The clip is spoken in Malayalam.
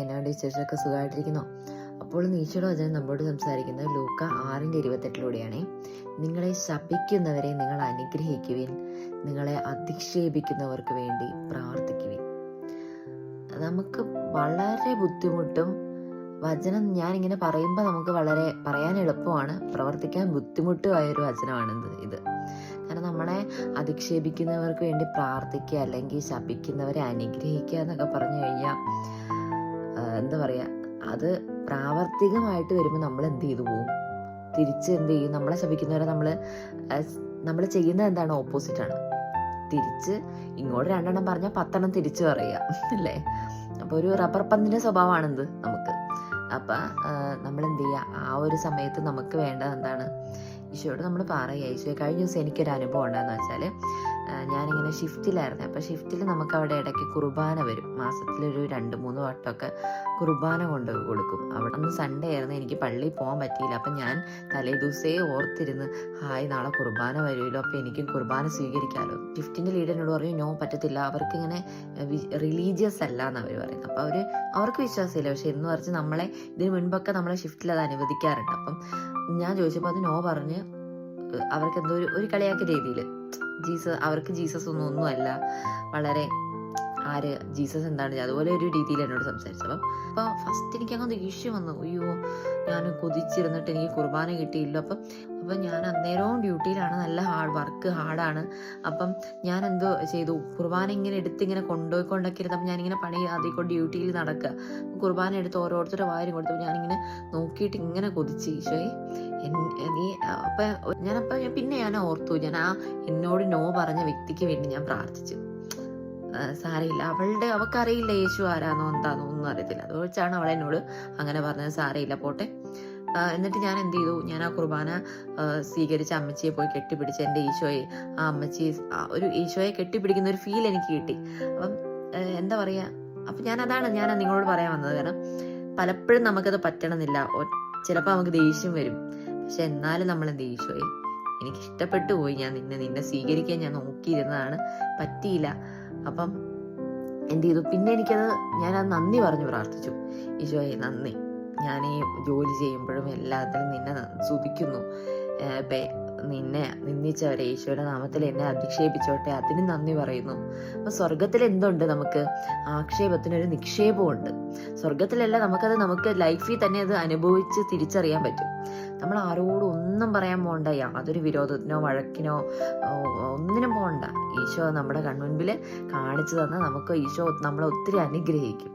എന്നാണ്ട് വിശേഷമൊക്കെ സുഖമായിട്ടിരിക്കുന്നോ? അപ്പോൾ ഈശോയുടെ വചനം നമ്മോട് സംസാരിക്കുന്നത് ലൂക്ക 6:28 നിങ്ങളെ ശപിക്കുന്നവരെ നിങ്ങൾ അനുഗ്രഹിക്കുവിൻ, നിങ്ങളെ അധിക്ഷേപിക്കുന്നവർക്ക് വേണ്ടി പ്രാർത്ഥിക്കുവിൻ. നമുക്ക് വളരെ ബുദ്ധിമുട്ടും വചനം ഞാനിങ്ങനെ പറയുമ്പോൾ നമുക്ക് വളരെ പറയാൻ എളുപ്പമാണ്, പ്രവർത്തിക്കാൻ ബുദ്ധിമുട്ടുമായൊരു വചനമാണിത് ഇത്. കാരണം നമ്മളെ അധിക്ഷേപിക്കുന്നവർക്ക് വേണ്ടി പ്രാർത്ഥിക്കുക അല്ലെങ്കിൽ ശപിക്കുന്നവരെ അനുഗ്രഹിക്കുക എന്നൊക്കെ പറഞ്ഞു കഴിഞ്ഞാൽ എന്താ പറയുക, അത് പ്രാവർത്തികമായിട്ട് വരുമ്പോൾ നമ്മൾ എന്ത് ചെയ്തു പോകും? തിരിച്ച് എന്ത് ചെയ്യും? നമ്മളെ ശപിക്കുന്നവരെ നമ്മൾ ചെയ്യുന്നത് എന്താണ്? ഓപ്പോസിറ്റാണ്. തിരിച്ച് ഇങ്ങോട്ട് 2 പറഞ്ഞാൽ 10 തിരിച്ചു പറയുക അല്ലേ? അപ്പോൾ ഒരു റബ്ബർ പന്തിൻ്റെ സ്വഭാവമാണിത് നമുക്ക്. അപ്പം നമ്മൾ എന്ത് ചെയ്യുക? ആ ഒരു സമയത്ത് നമുക്ക് വേണ്ടത് എന്താണ്? ഈശോയോട് നമ്മൾ പറയുക, ഈശോ കഴിഞ്ഞ ദിവസം എനിക്കൊരു അനുഭവം ഉണ്ടായെന്ന് വെച്ചാൽ, ഞാനിങ്ങനെ ഷിഫ്റ്റിലായിരുന്നു. അപ്പോൾ ഷിഫ്റ്റിൽ നമുക്ക് അവിടെ ഇടയ്ക്ക് കുർബാന വരും. മാസത്തിലൊരു 2-3 വട്ടമൊക്കെ കുർബാന കൊണ്ട് കൊടുക്കും. അവിടെ അന്ന് സൺഡേ ആയിരുന്നു, എനിക്ക് പള്ളിയിൽ പോകാൻ പറ്റിയില്ല. അപ്പം ഞാൻ തലേ ദിവസമേ ഓർത്തിരുന്ന്, ഹായ് നാളെ കുർബാന വരുമല്ലോ, അപ്പോൾ എനിക്ക് കുർബാന സ്വീകരിക്കാമല്ലോ. ഷിഫ്റ്റിൻ്റെ ലീഡറിനോട് പറഞ്ഞു, നോ പറ്റത്തില്ല, അവർക്കിങ്ങനെ റിലീജിയസ് അല്ല എന്ന് അവർ പറയുന്നത്. അപ്പോൾ അവർക്ക് വിശ്വാസമില്ല. പക്ഷെ എന്ന് പറഞ്ഞ് നമ്മളെ ഇതിന് മുൻപൊക്കെ നമ്മളെ ഷിഫ്റ്റിൽ അത് അനുവദിക്കാറുണ്ട്. അപ്പം ഞാൻ ചോദിച്ചപ്പോൾ അത് നോ പറഞ്ഞ് അവർക്ക് എന്തോ ഒരു കളിയാക്കിയ രീതിയിൽ അവർക്ക് ജീസസ് ഒന്നുമല്ല, വളരെ ജീസസ് എന്താണ് അതുപോലെ ഒരു രീതിയിൽ എന്നോട് സംസാരിച്ചു. അപ്പോൾ ഫസ്റ്റ് എനിക്ക് അങ്ങ് ദേഷ്യം വന്നു. അയ്യോ, ഞാൻ കൊതിച്ചിരുന്നിട്ട് എനിക്ക് കുർബാന കിട്ടിയില്ല. അപ്പം ഞാൻ അന്നേരവും ഡ്യൂട്ടിയിലാണ്, നല്ല ഹാർഡാണ്. അപ്പം ഞാൻ എന്തോ ചെയ്തു, കുർബാന ഇങ്ങനെ എടുത്തിങ്ങനെ കൊണ്ടുപോയിക്കൊണ്ടൊക്കെ ഇരുന്നപ്പോൾ ഞാനിങ്ങനെ പണി അതിക്കൊണ്ട് ഡ്യൂട്ടിയിൽ നടക്കുക. കുർബാന എടുത്ത് ഓരോരുത്തരുടെ വായിലും കൊടുത്തപ്പോൾ ഞാനിങ്ങനെ നോക്കിയിട്ട് ഇങ്ങനെ കൊതിച്ച്, ഈശോയെ പിന്നെ ഞാൻ ഓർത്തു, ഞാൻ എന്നോട് നോ പറഞ്ഞ വ്യക്തിക്ക് വേണ്ടി ഞാൻ പ്രാർത്ഥിച്ചു. സാരയില്ല, അവൾക്കറിയില്ല യേശു ആരാന്നോ എന്താന്നോ ഒന്നും അറിയത്തില്ല, അത് വെച്ചാണ് അവൾ എന്നോട് അങ്ങനെ പറഞ്ഞത്. സാരയില്ല, പോട്ടെ. എന്നിട്ട് ഞാൻ എന്ത് ചെയ്തു, ഞാൻ ആ കുർബാന സ്വീകരിച്ച അമ്മച്ചിയെ പോയി കെട്ടിപ്പിടിച്ച് എൻ്റെ ഈശോയെ, ആ അമ്മച്ചി ഒരു ഈശോയെ കെട്ടിപ്പിടിക്കുന്ന ഒരു ഫീൽ എനിക്ക് കിട്ടി. അപ്പം എന്താ പറയുക, അപ്പം ഞാൻ നിങ്ങളോട് പറയാൻ വന്നത്. കാരണം പലപ്പോഴും നമുക്കത് പറ്റണമെന്നില്ല, ചിലപ്പോൾ നമുക്ക് ദേഷ്യം വരും. പക്ഷെ എന്നാലും നമ്മൾ എന്ത്, ഈശോയെ എനിക്ക് ഇഷ്ടപ്പെട്ടു പോയി, ഞാൻ നിന്നെ സ്വീകരിക്കാൻ ഞാൻ നോക്കിയിരുന്നതാണ്, പറ്റിയില്ല. അപ്പം എന്ത് ചെയ്തു, പിന്നെ ഞാനത് നന്ദി പറഞ്ഞു പ്രാർത്ഥിച്ചു. ഈശോയെ നന്ദി, ഞാൻ ഈ ജോലി ചെയ്യുമ്പോഴും എല്ലാത്തിലും നിന്നെ സ്തുതിക്കുന്നു. നിന്നെ നിന്ദിച്ചവരെ ഈശോയുടെ നാമത്തിൽ എന്നെ അധിക്ഷേപിച്ചോട്ടെ, അതിന് നന്ദി പറയുന്നു. അപ്പൊ സ്വർഗത്തിൽ എന്തുണ്ട്? നമുക്ക് ആക്ഷേപത്തിനൊരു നിക്ഷേപമുണ്ട്. സ്വർഗത്തിലല്ല, നമുക്ക് ലൈഫിൽ തന്നെ അത് അനുഭവിച്ച് തിരിച്ചറിയാൻ പറ്റും. നമ്മൾ ആരോടും ഒന്നും പറയാൻ പോകണ്ട, യാതൊരു വിരോധത്തിനോ വഴക്കിനോ ഒന്നിനും പോകണ്ട. ഈശോ നമ്മുടെ കൺമുൻപിൽ കാണിച്ചു തന്ന് ഈശോ നമ്മളെ ഒത്തിരി അനുഗ്രഹിക്കും.